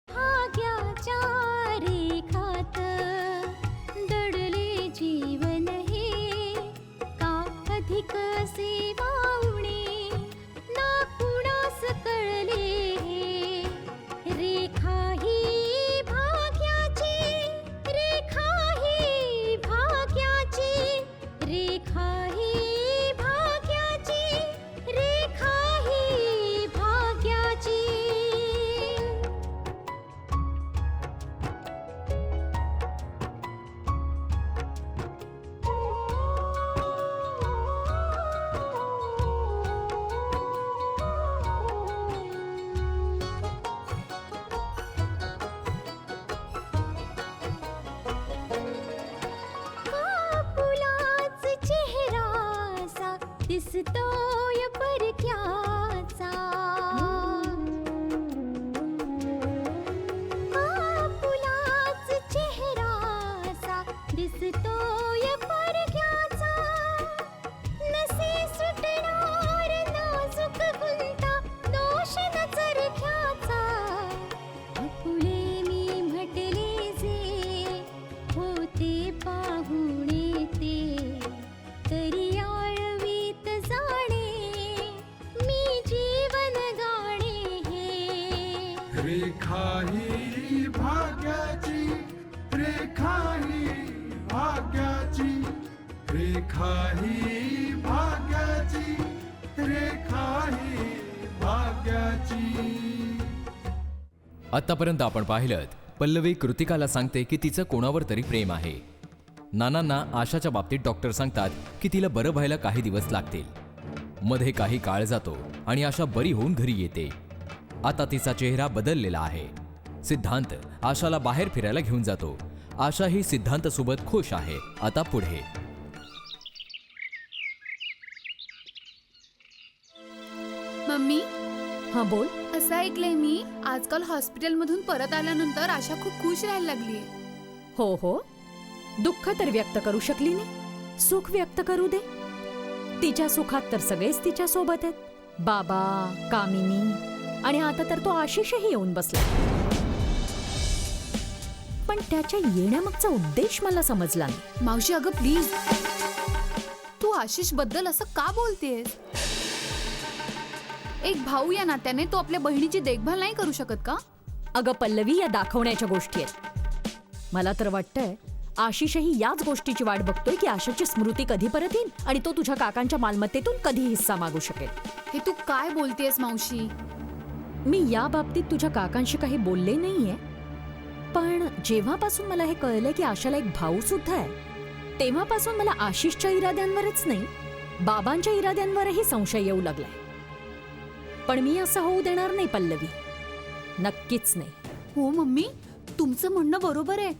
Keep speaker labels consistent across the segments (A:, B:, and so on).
A: भाग्याच्या रेखात दडले जीवन हे, का अधिक सेवा उणे ना कुणास कळले हे. रेखा ही भाग्याची, रेखा ही भाग्याची, रेखा ही भाग्याची, रेखा ही भाग्याची. कापुलाच चेहरासा दिसतोय परक्याचा. कापुलाच चेहरासा दिसतोय परक्याचा. नसे सुटणार नाजूक गुंता दोष न चरख्याचा. फुले मी म्हटले जे होते पाहुणे ते, तरी आळवीत जाणे मी जीवन गाणे हे.
B: रेखा ही भाग्याची, रेखा ही भाग्याची, रेखा ही भाग्याची, रेखा ही भाग्याची.
C: आतापर्यंत आपण पाहिलं पल्लवी कृतिकाला सांगते की तिचं कोणावर तरी प्रेम आहे. नानांना आशाच्या बाबतीत डॉक्टर सांगतात की तिला बरं व्हायला काही दिवस लागतील. मध्ये काही काळ जातो आणि आशा बरी होऊन घरी येते. आता तिचा चेहरा बदललेला आहे. सिद्धांत आशाला बाहेर फिरायला घेऊन जातो. आशा ही सिद्धांत सोबत खुश आहे. आता पुढे
D: मम्मी,
E: हा बोल.
D: असं ऐकलंय मी आजकाल हॉस्पिटलमधून परत आल्यानंतर आशा खूप खुश राहायला लागलीये.
E: हो हो, दुःख तर व्यक्त करू शकली नाही, सुख व्यक्त करू दे. तिच्या सुखात तर सगळेच तिच्या सोबत आहेत. बाबा, कामिनी आणि आता तर तो आशिषही येऊन बसला. पण त्याच्या येण्यामागचा उद्देश मला समजला नाही.
D: मावशी अगं प्लीज, तू आशिष बद्दल असं का बोलतेस? एक भाऊ या नात्याने तो आपल्या बहिणीची देखभाल नाही करू शकत का?
E: अगं पल्लवी, या दाखवण्याच्या गोष्टी आहेत. मला तर वाटतंय आशिषही याच गोष्टीची वाट बघतोय की आशाची स्मृती कधी परत येईल आणि तो तुझ्या काकांच्या मालमत्तेतून कधी हिस्सा मागू शकेल.
D: हे तू काय बोलतेस मावशी?
E: मी या बाबतीत तुझ्या काकांशी काही बोलले नाहीये, पण जेव्हापासून मला हे कळलं की आशाला एक भाऊ सुद्धा आहे, तेव्हापासून मला आशिषच्या इराद्यांवरच नाही, बाबांच्या इराद्यांवरही संशय येऊ लागलाय. पण मी असं होऊ देणार नाही पल्लवी, नक्कीच नाही.
D: हो मम्मी, तुमचं म्हणणं बरोबर आहे.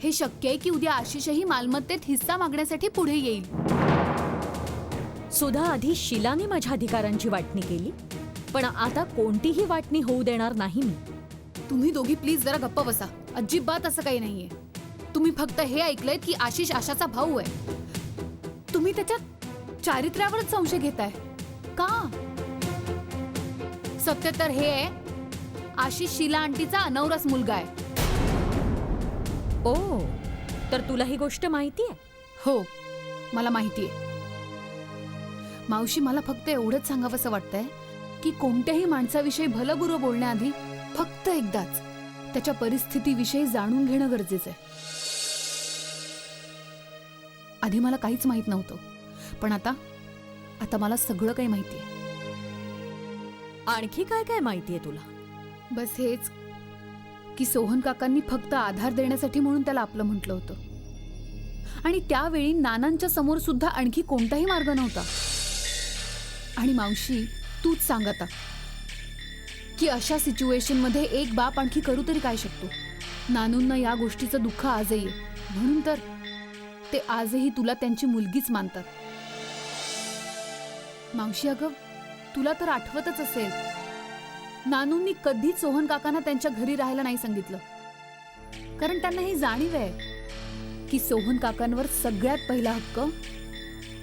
D: हे शक्य आहे की उद्या आशिषही मालमत्तेत हिस्सा मागण्यासाठी पुढे येईल.
E: सुधा आधी शिलाने माझ्या अधिकारांची वाटणी केली, पण आता कोणतीही वाटणी होऊ देणार नाही मी.
D: तुम्ही दोघी प्लीज जरा गप्प बसा. अजिबात असं काही नाहीये. तुम्ही फक्त हे ऐकलंय की आशिष आशाचा भाऊ आहे. तुम्ही त्याच्या चारित्र्यावरच संशय घेताय का? सत्य तर हे आहे, आशिष शीला आंटीचा अनवरस मुलगा आहे.
E: ओ, तर तुला ही गोष्ट माहिती आहे?
D: हो, मला माहिती आहे. मावशी, मला फक्त एवढंच सांगावंसं वाटतंय की कोणत्याही माणसाविषयी भलं बुरं बोलण्याआधी फक्त एकदाच त्याच्या परिस्थितीविषयी जाणून घेणं गरजेचं आहे. आधी मला काहीच माहित नव्हतं, पण आता मला सगळं काही माहिती आहे.
E: आणखी काय काय माहितीये तुला?
D: बस हेच की सोहन काकांनी फक्त आधार देण्यासाठी म्हणून त्याला आपलं म्हटलं होतं, आणि त्यावेळी नानांच्या समोर सुद्धा आणखी कोणताही मार्ग नव्हता. आणि मावशी, तूच सांग आता की अशा सिच्युएशन मध्ये एक बाप आणखी करू तरी काय शकतो? नानूंना या गोष्टीचं दुःख आजही आहे, म्हणून तर ते आजही तुला त्यांची मुलगीच मानतात. मावशी, अगं तुला तर आठवतच असेल, नानूंनी कधीच सोहन काकांना त्यांच्या घरी राहायला नाही सांगितलं, कारण त्यांना ही जाणीव आहे की सोहन काकांवर सगळ्यात पहिला हक्क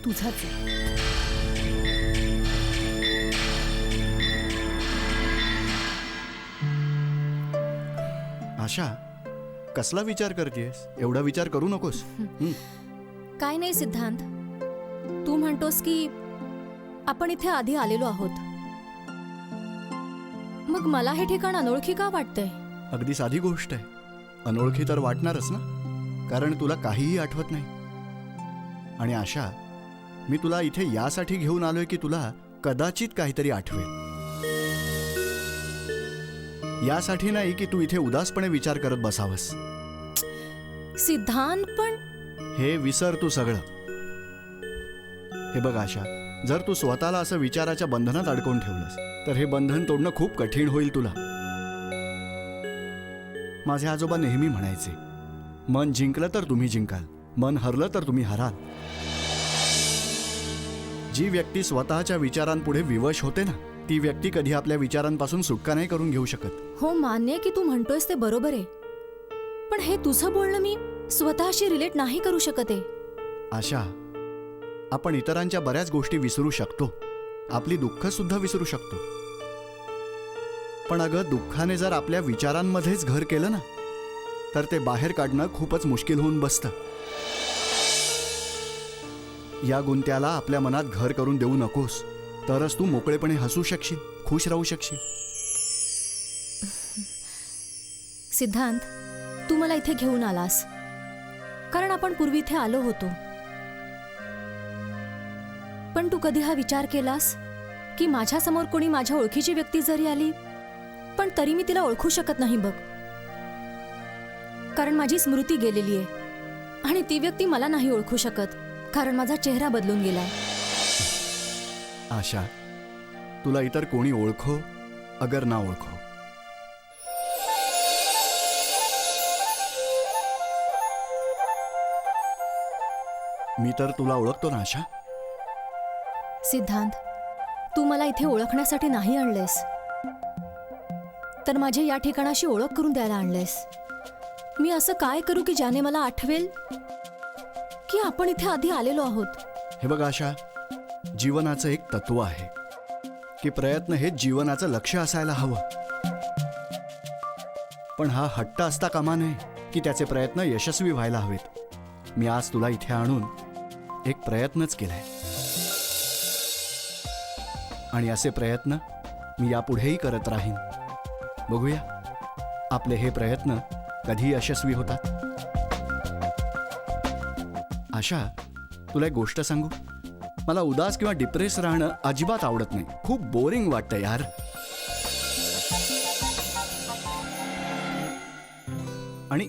D: तुझाच आहे.
F: आशा, कसला विचार करतेस? एवढा विचार करू नकोस.
E: काय नाही सिद्धांत, तू म्हणतोस की आपण इथे आधी आलेलो आहोत, मग मला हे ठिकाण अनोळखी का वाटतंय?
F: अगदी साधी गोष्ट आहे. अनोळखी तर वाटणारच ना, कारण तुला काहीही आठवत नाही. आणि आशा, मी तुला इथे यासाठी घेऊन आलोय की तुला कदाचित काहीतरी आठवेल. यासाठी नाही की तू इथे उदासपणे विचार करत बसावस.
E: सिद्धांत, पण
F: हे विसर तू सगळं. हे बघ आशा, जर तू स्वतःला असं विचाराच्या बंधनात अडकवून ठेवलंस तर हे बंधन तोडणं खूप कठीण होईल तुला. माझे आजोबा नेहमी म्हणायचे, मन जिंकलं तर तुम्ही जिंकाल, मन हरलं तर तुम्ही हराल. जी व्यक्ती स्वतःच्या विचारांपुढे विवश होते ना, ती व्यक्ती कधी आपल्या विचारांपासून सुटका नाही करून घेऊ शकत.
E: हो, मान्य आहे की तू म्हणतोयस ते बरोबर आहे, पण हे तुझं बोलणं मी स्वतःशी रिलेट नाही करू शकत आहे.
F: आशा, आपण इतरांच्या बऱ्याच गोष्टी विसरू शकतो, आपली दुःख सुद्धा विसरू शकतो. पण अगं, दुःखाने जर आपल्या विचारांमध्येच घर केलं ना, तर ते बाहेर काढणं खूपच मुश्किल होऊन बसतं. या गुंत्याला आपल्या मनात घर करून देऊ नकोस, तरच तू मोकळेपणे हसू शकशील, खुश राहू शकशील.
E: सिद्धांत, तू मला इथे घेऊन आलास कारण आपण पूर्वी इथे आलो होतो, पण तू कधी हा विचार केलास की माझ्यासमोर कोणी माझ्या ओळखीची व्यक्ती जरी आली पण तरी मी तिला ओळखू शकत नाही बघ, कारण माझी स्मृती गेलेली आहे आणि ती व्यक्ती मला नाही ओळखू शकत कारण माझा चेहरा बदलून गेलाय.
F: आशा, तुला इतर कोणी ओळखो अगर ना ओळखो, मी तर तुला ओळखतो ना आशा.
E: सिद्धांत, तू मला इथे ओळखण्यासाठी नाही आणलेस, तर माझ्या या ठिकाणाशी ओळख करून द्यायला आणलेस. मी असं काय करू की ज्याने मला आठवेल की आपण इथे आधी आलेलो आहोत?
F: हे बघ आशा, जीवनाचं एक तत्व आहे की प्रयत्न हे जीवनाचं लक्ष्य असायला हवं, पण हा हट्ट असता कामा नये की त्याचे प्रयत्न यशस्वी व्हायला हवेत. मी आज तुला इथे आणून एक प्रयत्नच केलाय आणि असे प्रयत्न मी यापुढेही करत राहीन. बघूया आपले हे प्रयत्न कधी यशस्वी होतात. आशा, तुला एक गोष्ट सांगू, मला उदास किंवा डिप्रेस राहणं अजिबात आवडत नाही. खूप बोरिंग वाटतं यार. आणि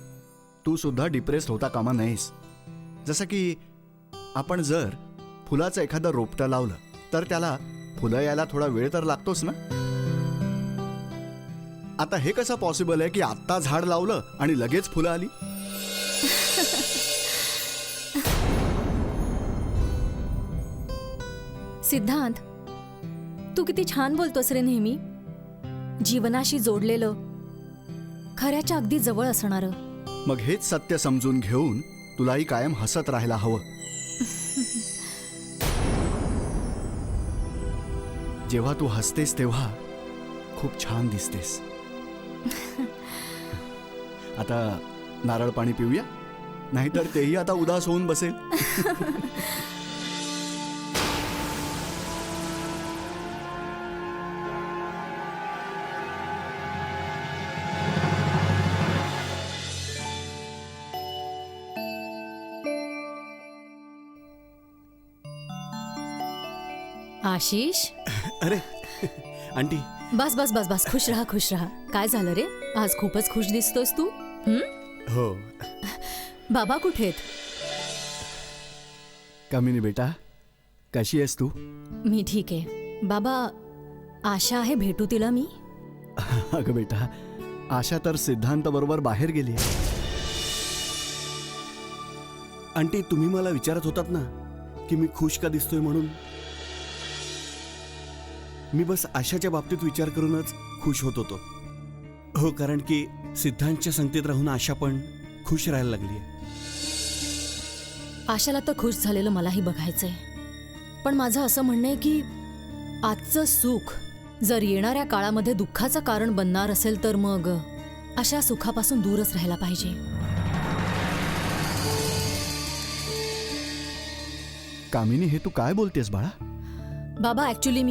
F: तू सुद्धा डिप्रेस होता कामा नाहीस. जसं की आपण जर फुलाचं एखादं रोपटं लावलं तर त्याला फुलं यायला थोडा वेळ तर लागतोच ना. आता हे कसं पॉसिबल आहे की आत्ता झाड लावलं आणि लगेच फुलं आली?
E: सिद्धांत, तू किती छान बोलतोस रे नेहमी. जीवनाशी जोडलेलं, खऱ्याच्या अगदी जवळ असणारं.
F: मग हेच सत्य समजून घेऊन तुलाही कायम हसत राहायला हवं. जेव्हा तू हसतेस तेव्हा खूप छान दिसतेस. आता नारळ पाणी पिऊया, नाहीतर तेही आता उदास होऊन बसेल.
E: आशिष,
F: अरे आंटी.
E: बस बस बस बस, खुश राहा खुश राहा. काय झालं रे, आज खूपच खुश दिसतोयस तू.
F: हो.
E: बाबा कुठे आहेत?
F: कामिनी बेटा, कशी आहेस तू?
E: मी ठीक आहे बाबा. आशा आहे, भेटू तिला मी?
F: अगं बेटा, आशा तर सिद्धांत बरोबर बाहेर गेली.
G: आंटी, तुम्ही मला विचारत होतात ना की मी खुश का दिसतोय म्हणून. मी बस आशाच्या बाबतीत विचार करूनच खुश होत होतो. हो, कारण की सिद्धांतच्या संगतीत राहून आशा पण खुश राहायला लागली.
E: आशाला तर खुश झालेलं मलाही बघायचंय, पण माझं असं म्हणणं आहे की आजचं सुख जर येणाऱ्या काळामध्ये दुःखाचं कारण बनणार असेल तर मग अशा सुखापासून दूरच राहायला पाहिजे.
F: कामिनी, हे तू काय बोलतेस बाळा?
E: बाबा, ऍक्च्युली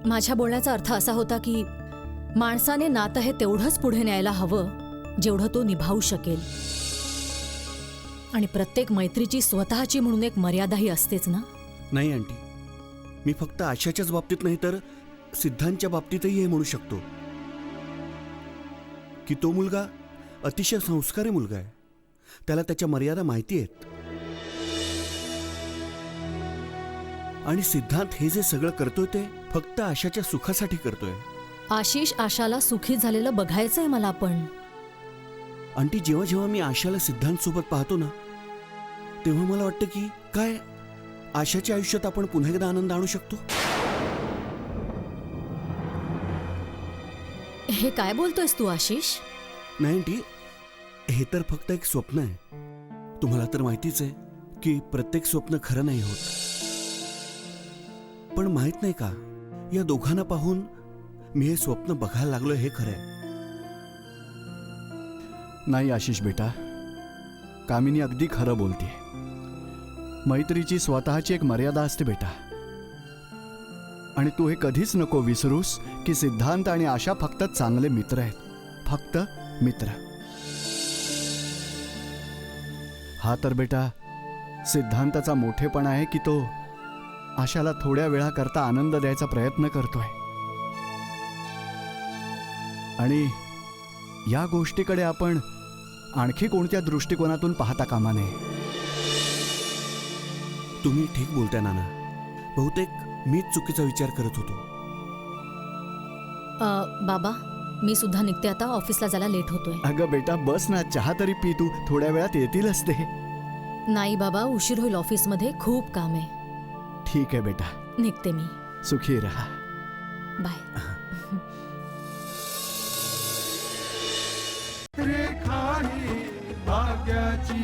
E: माझ्या बोलण्याचा अर्थ असा होता की माणसाने नातं हे तेवढंच पुढे न्यायला हवं जेवढं तो निभावू शकेल. आणि प्रत्येक मैत्रीची स्वतःची म्हणून एक मर्यादाही असतेच ना.
G: नाही आंटी, मी फक्त आशाच्याच बाबतीत नाही तर सिद्धांतच्या बाबतीतही हे म्हणू शकतो की तो मुलगा अतिशय संस्कारी मुलगा आहे. त्याला त्याच्या मर्यादा माहिती आहेत. आणि सिद्धांत हे जे सगळं करतोय ते फक्त आशाच्या सुखासाठी करतोय.
E: आशिष आशाला सुखी झालेलं बघायचंय मला. पण
G: आंटी, जेव्हा जेव्हा मी आशाला सिद्धांत सोबत पाहतो ना, तेव्हा मला वाटतं की काय आशाच्या आयुष्यात आपण पुन्हा एकदा आनंद आणू शकतो.
E: हे काय बोलतोयस तू आशिष?
G: नाही आंटी, हे तर फक्त एक स्वप्न आहे. तुम्हाला तर माहितीच आहे की प्रत्येक स्वप्न खरं नाही होत. पण माहित नाही का, या दोघांना पाहून मी हे स्वप्न बघायला लागलोय हे खरं आहे.
F: नाही आशिष बेटा, कामिनी अगदी खरं बोलते. मैत्रीची स्वतःची एक मर्यादा असते बेटा. आणि तू हे कधीच नको विसरूस की सिद्धांत आणि आशा फक्त चांगले मित्र आहेत. फक्त मित्र. हा तर बेटा सिद्धांताचा मोठेपणा आहे की तो आशाला थोड्या वेळाकरता आनंद द्यायचा प्रयत्न करतोय. आणि या गोष्टीकडे आपण आणखी कोणत्या दृष्टिकोनातून पाहता कामा नये.
G: तुम्ही ठीक बोलताय नाना. बहुतेक मीच चुकीचा विचार करत होतो.
E: बाबा, मी सुद्धा निघते आता. ऑफिसला जायला लेट होतोय.
F: अगं बेटा बस ना, चहा तरी पी तू. थोड्या वेळात येतीलच ते.
E: नाही बाबा, उशीर होईल. ऑफिसमध्ये खूप काम आहे.
F: ठीक आहे बेटा,
E: निघते मी.
F: सुखी राहा.
E: बाय.
B: रेखा ही भाग्याची.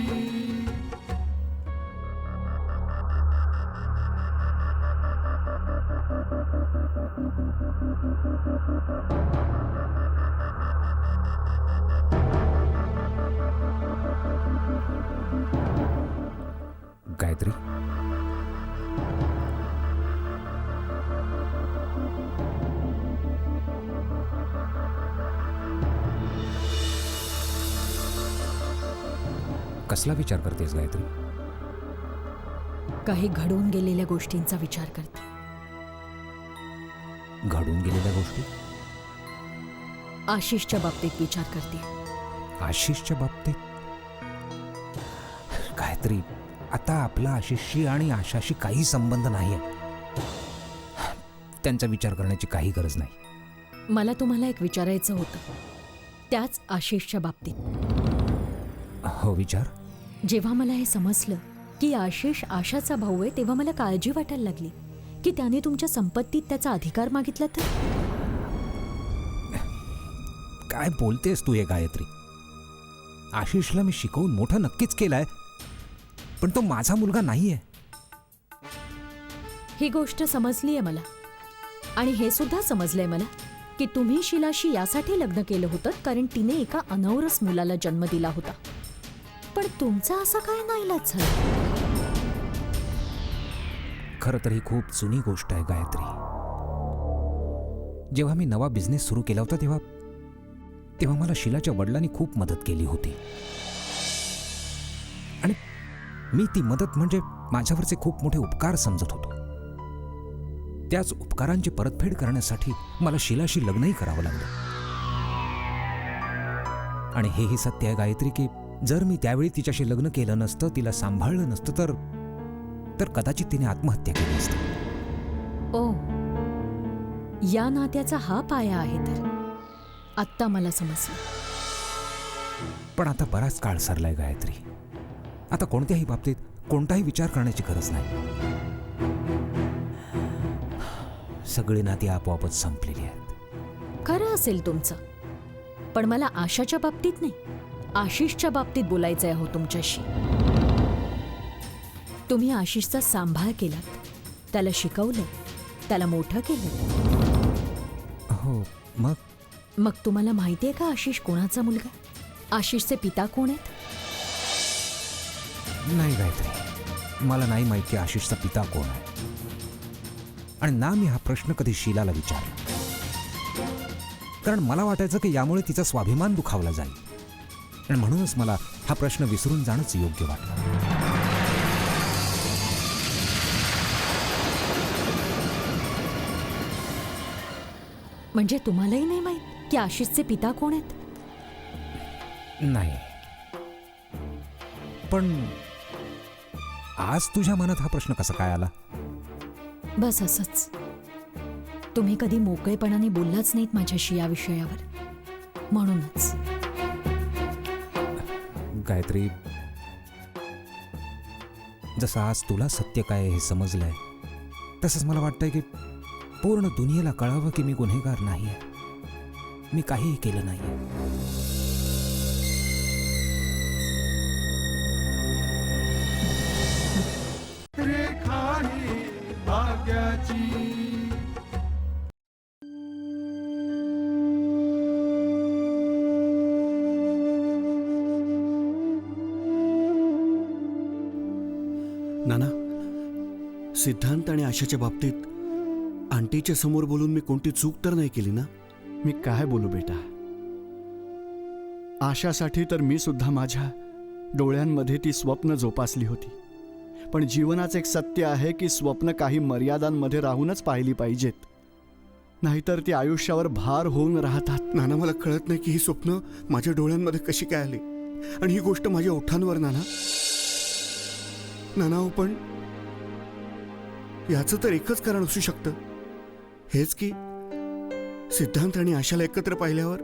H: गायत्री, कसला विचार करतेस गायत्री?
E: काही घडून गेलेल्या गोष्टींचा विचार करते.
H: घडून गेलेल्या गोष्टी?
E: आशिषच्या बाबतीत विचार करते.
H: आशिषच्या बाबतीत? गायत्री, आता आपला आशिषशी आणि आशाशी काही संबंध नाहीये. त्यांचा विचार करण्याची काही गरज नाही.
E: मला तुम्हाला एक विचारायचं होतं, त्याच आशिषच्या बाबतीत.
H: हो, विचार.
E: जेव्हा मला हे समजलं की आशिष आशाचा भाऊ आहे, तेव्हा मला काळजी वाटायला लागली की त्याने तुमच्या संपत्तीत त्याचा अधिकार मागितला तर.
H: काय बोलतेस तू हे गायत्री? आशिषला मी शिकवून मोठं नक्कीच केलंय, पण तो माझा मुलगा नाहीये.
E: ही गोष्ट समजली आहे मला. आणि हे सुद्धा समजलंय मला की तुम्ही शिलाशी यासाठी लग्न केलं होतं कारण तिने एका अनौरस मुलाला जन्म दिला होता. पण तुमचा असा काय नाईलाज झाला?
H: खरं तर ही खूप जुनी गोष्ट आहे गायत्री. जेव्हा मी नवा बिझनेस सुरू केला होता तेव्हा मला शीलाच्या वडिलांनी खूप मदत केली होती. आणि मी ती मदत म्हणजे माझ्यावरचे खूप मोठे उपकार समजत होतो. त्याच उपकारांची परतफेड करण्यासाठी मला शीलाशी लग्नही करावं लागलं. आणि हेही सत्य आहे गायत्री की जर मी त्यावेळी तिच्याशी लग्न केलं नसतं, तिला सांभाळलं नसतं तर कदाचित तिने आत्महत्या केली असती.
E: ओ, या नात्याचा हा पाया आहे तर. आत्ता मला समजलं.
H: पण आता बराच काळ सरलाय गायत्री. आता कोणत्याही बाबतीत कोणताही विचार करण्याची गरज नाही. सगळी नाती आपोआपच संपलेली आहेत.
E: खरं असेल तुमचं, पण मला आशाच्या बाबतीत नाही, आशिषच्या बाबतीत बोलायचं आहे हो तुमच्याशी. तुम्ही आशिषचा सांभाळ केलात, त्याला शिकवलं, त्याला मोठं केलं.
H: हो, मग
E: मग तुम्हाला माहितीये का आशिष कोणाचा मुलगा आहे? आशिषचे पिता कोण आहेत?
H: नाही गायत्री, मला नाही माहित की आशिषचा पिता कोण आहे. आणि ना मी हा प्रश्न कधी शीलाला विचारला, कारण मला वाटायचं की यामुळे तिचा स्वाभिमान दुखावला जाईल. आणि म्हणूनच मला हा प्रश्न विसरून जाणंच योग्य वाटलं.
E: म्हणजे तुम्हालाही नाही माहित की आशिषचे पिता कोण आहेत?
H: नाही, पण आज तुझ्या मनात हा प्रश्न कसा काय आला?
E: बस असंच. तुम्ही कधी मोकळेपणाने बोललाच नाहीत माझ्याशी या विषयावर, म्हणूनच.
H: गायत्री, जसं आज तुला सत्य काय आहे हे समजलंय, तसंच मला वाटतंय की पूर्ण दुनियेला कळावं की मी गुन्हेगार नाहीये, मी काहीही केलं नाहीये.
B: रेखा ही भाग्याची.
G: नाना, सिद्धांत आणि आशाच्या बाबतीत आंटीच्या समोर बोलून मी कोणती चूक तर नाही केली ना?
F: मी काय बोलू बेटा. आशासाठी तर मी सुद्धा माझ्या डोळ्यांमध्ये ती स्वप्न जोपासली होती. पण जीवनाचं एक सत्य आहे की स्वप्न काही मर्यादांमध्ये राहूनच पाहिली पाहिजेत, नाहीतर ती आयुष्यावर भार होऊन राहतात.
G: नाना, मला कळत नाही की ही स्वप्न माझ्या डोळ्यांमध्ये कशी काय आली, आणि ही गोष्ट माझ्या ओठांवर. नाना, नाना हो, पण याचं तर एकच कारण असू शकतं, हेच की सिद्धांत आणि आशाला एकत्र पाहिल्यावर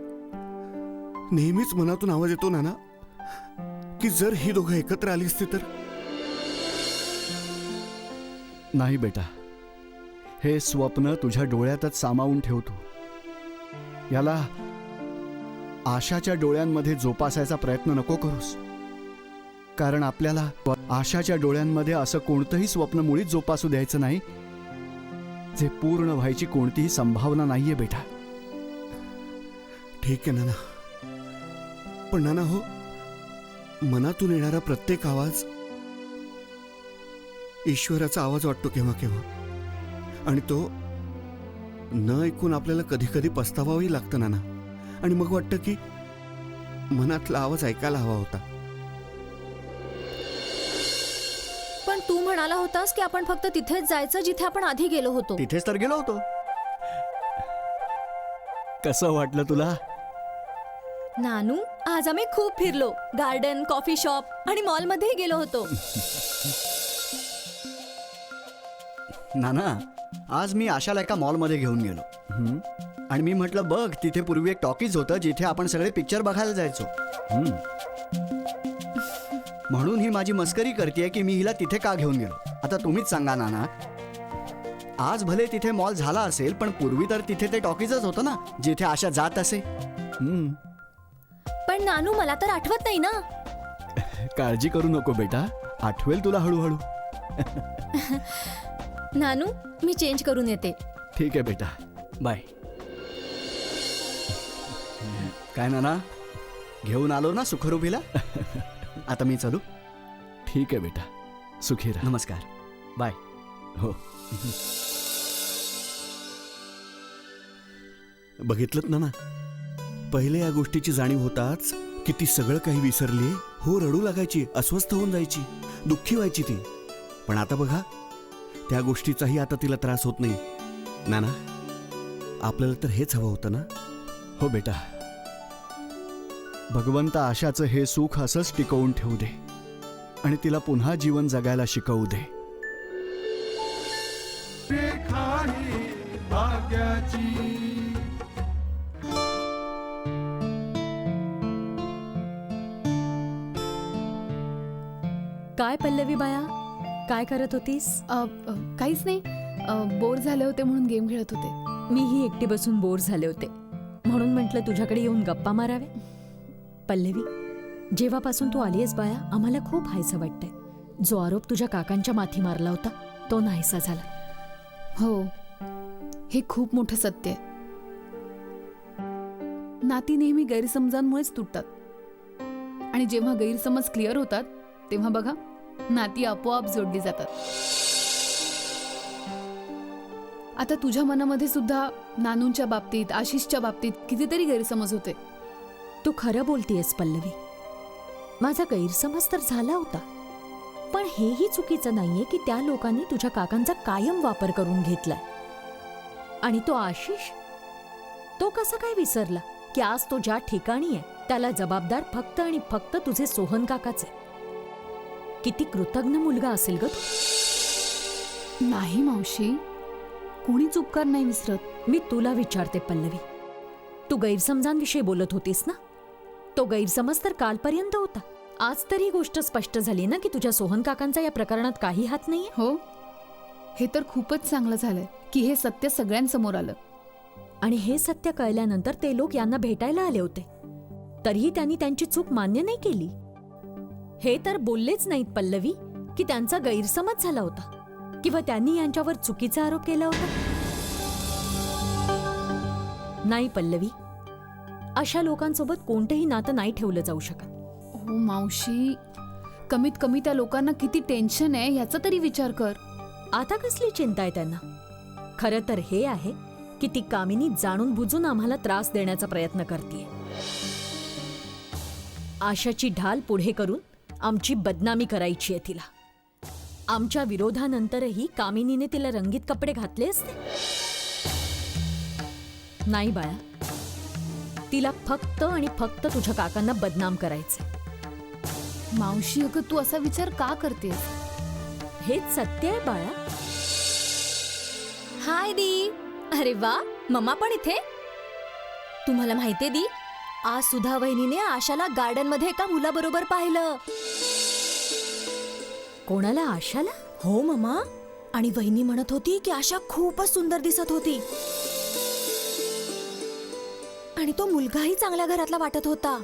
G: नेहमीच मनातून आवाज येतो नाना की जर ही दोघं एकत्र आली असती तर.
F: नाही बेटा, हे स्वप्न तुझ्या डोळ्यातच सामावून ठेवतो. याला आशाच्या डोळ्यांमध्ये जोपासायचा प्रयत्न नको करूस, कारण आपल्याला आशाच्या डोळ्यांमध्ये असं कोणतंही स्वप्न मुळीच जोपासू द्यायचं नाही जे पूर्ण व्हायची कोणतीही संभावना नाहीये बेटा.
G: ठीक आहे नाना, पण नाना हो, मनातून येणारा प्रत्येक आवाज ईश्वराचा आवाज वाटतो केव्हा केव्हा, आणि तो न ऐकून आपल्याला कधी कधी पस्तावाही लागतं नाना. आणि मग वाटतं की मनातला आवाज ऐकायला हवा होता.
E: पण तू म्हणाला होतास की आपण फक्त तिथेच जायचं जिथे आपण आधी गेलो होतो.
F: तिथेच तर गेलो होतो. कसं वाटलं तुला?
E: नानू, आज आम्ही खूप फिरलो. गार्डन, कॉफी शॉप आणि मॉलमध्येही गेलो होतो.
F: नाना, आज मी आशाला एका मॉलमध्ये घेऊन गेलो. आणि मी म्हटलं, बघ, तिथे पूर्वी एक टॉकीज होतं जिथे आपण सगळे पिक्चर बघायला जायचो. म्हणून ही माझी मस्करी करते की मी हिला तिथे का घेऊन गेलो. आता तुम्हीच सांगा नाना, आज भले तिथे मॉल झाला असेल, पण पूर्वी तर तिथे ते टॉकीजच होतं ना जिथे आशा जात असे.
E: पण नानू, मला तर आठवत नाही ना.
F: काळजी करू नको बेटा, आठवेल तुला हळूहळू.
E: नानू, मी चेंज करून येते.
F: ठीक आहे बेटा, बाय. काय नाना, घेऊन आलो ना सुखरूपीला? आता मी चलू? ठीक आहे बेटा, सुखी राहा. नमस्कार, बाय. हो.
G: बघितलंत ना, पहिले या गोष्टीची जाणीव होताच की ती सगळं काही विसरली. हो, रडू लागायची, अस्वस्थ होऊन जायची, दुःखी व्हायची ती. पण आता बघा, त्या गोष्टीचाही आता तिला त्रास होत नाही. नाना, आपल्याला तर हेच हवं होतं ना?
F: हो बेटा, भगवंत आशाचं हे सुख असंच टिकवून ठेवू दे आणि तिला पुन्हा जीवन जगायला शिकवू दे.
B: रेखा ही भाग्याची.
E: काय पल्लवी बाया, काय करत होतीस?
D: काहीच नाही, बोर झाले होते म्हणून गेम खेळत होते.
E: मीही एकटी बसून बोर झाले होते, म्हणून म्हटलं तुझ्याकडे येऊन गप्पा मारावे. पल्लवी, जेव्हापासून तू आलीयस बाया, आम्हाला खूप हायसं वाटतंय. जो आरोप तुझ्या काकांच्या माथी मारला होता तो नाहीसा झाला.
D: हो, हे खूप मोठं सत्य आहे. नाती नेहमी गैरसमजांमुळेच तुटतात. आणि जेव्हा गैरसमज क्लिअर होतात तेव्हा बघा नाती आपोआप जोडली जातात. आता तुझ्या मनामध्ये सुद्धा नानूंच्या बाबतीत, आशिषच्या बाबतीत कितीतरी गैरसमज होते.
E: तू खरं बोलतीयस पल्लवी. माझा गैरसमज तर झाला होता, पण हेही चुकीचं नाहीये की त्या लोकांनी तुझ्या काकांचा कायम वापर करून घेतलाय. आणि तो आशिष, तो कसा काय विसरला की आज तो ज्या ठिकाणी आहे त्याला जबाबदार फक्त आणि फक्त तुझे सोहन काकाच आहे. किती कृतज्ञ मुलगा असेल ग तू.
D: नाही मावशी, कोणीच उपकार नाही विसरत.
E: मी तुला विचारते पल्लवी, तू गैरसमजांविषयी बोलत होतीस ना? तो गैरसमज तर कालपर्यंत होता. आज तर ही गोष्ट स्पष्ट झाली ना की तुझ्या सोहन काकांचा या प्रकरणात काही हात नाहीये.
D: हो, हे तर खूपच चांगलं झालंय की हे सत्य सगळ्यांसमोर आलं.
E: आणि हे सत्य कळल्यानंतर ते लोक यांना भेटायला आले होते, तरीही त्यांनी त्यांची चूक मान्य नाही केली. हे तर बोललेच नाहीत पल्लवी की त्यांचा गैरसमज झाला होता किंवा त्यांनी यांच्यावर चुकीचा आरोप केला होता. नाही पल्लवी, अशा लोकांसोबत कोणतंही नातं नाही ठेवलं जाऊ शकत.
D: हो मावशी, कमीत कमी त्या लोकांना किती टेन्शन आहे ह्याचा तरी विचार कर.
E: आता कसली चिंता आहे त्यांना? खरं तर हे आहे की ती कामिनी जाणून बुजून आम्हाला त्रास देण्याचा प्रयत्न करते. आशाची ढाल पुढे करून आमची बदनामी करायची आहे तिला. आमच्या विरोधानंतरही कामिनीने तिला रंगीत कपडे घातले असते. नाही बाळा, तिला फक्त आणि फक्त तुझ्या काकांना बदनाम करायचे.
D: मावशी, अगं तू असा विचार का करतेस?
E: हेच सत्य आहे बाळा.
I: हाय दी. अरे वा, मम्मा पण इथे. तुम्हाला माहितीये दी, आज सुधा वहिनीने आशाला गार्डन मध्ये एका मुलाबरोबर पाहिलं.
E: कोणाला? आशाला?
I: हो मम्मा. आणि वहिनी म्हणत होती की आशा खूपच सुंदर दिसत होती आणि तो मुलगाही चांगल्या घरातला वाटत होता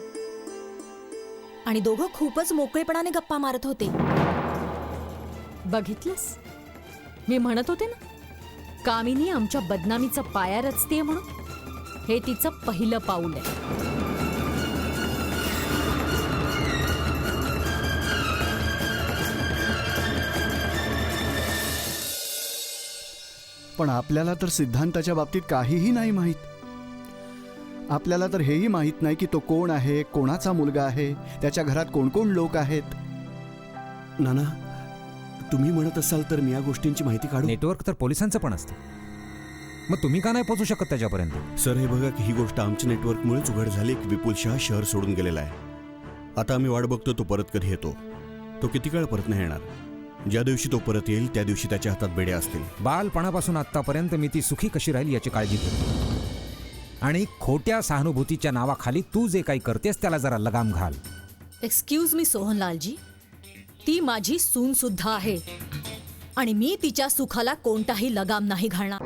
I: आणि दोघं खूपच मोकळेपणाने गप्पा मारत होते.
E: बघितलंस, मी म्हणत होते ना, कामिनी आमच्या बदनामीचा पाया रचतेय म्हणून. हे तिचं पहिलं पाऊल आहे.
F: पण आपल्याला तर सिद्धांताच्या बाबतीत काहीही नाही माहीत. आपल्याला तर हेही माहीत नाही की तो कोण आहे, कोणाचा मुलगा आहे, त्याच्या घरात कोण कोण लोक आहेत.
G: नाना, तुम्ही म्हणत असाल तर मी या गोष्टींची माहिती काढू.
H: नेटवर्क तर पोलिसांचं पण असतं, मग तुम्ही का नाही पोहोचू शकत त्याच्यापर्यंत?
G: सर, हे बघा की ही गोष्ट आमच्या नेटवर्कमुळेच उघड झाली की विपुल शाह शहर सोडून गेलेला आहे. आता आम्ही वाट बघतो तो परत कधी येतो. तो किती काळ परत नाही येणार. ज्या दिवशी तो परत येईल त्या दिवशी त्याच्या हातात बेडे असतील.
H: बालपणापासून आत्तापर्यंत मी ती सुखी कशी राहील याची काळजी घेतो. आणि खोट्या सहानुभूतीच्या नावाखाली तू जे काही करतेस त्याला जरा लगाम घाल.
I: एक्सक्यूज मी सोहनलालजी, ती माझी सून सुद्धा आहे आणि मी तिच्या सुखाला कोणताही लगाम नाही घालणार.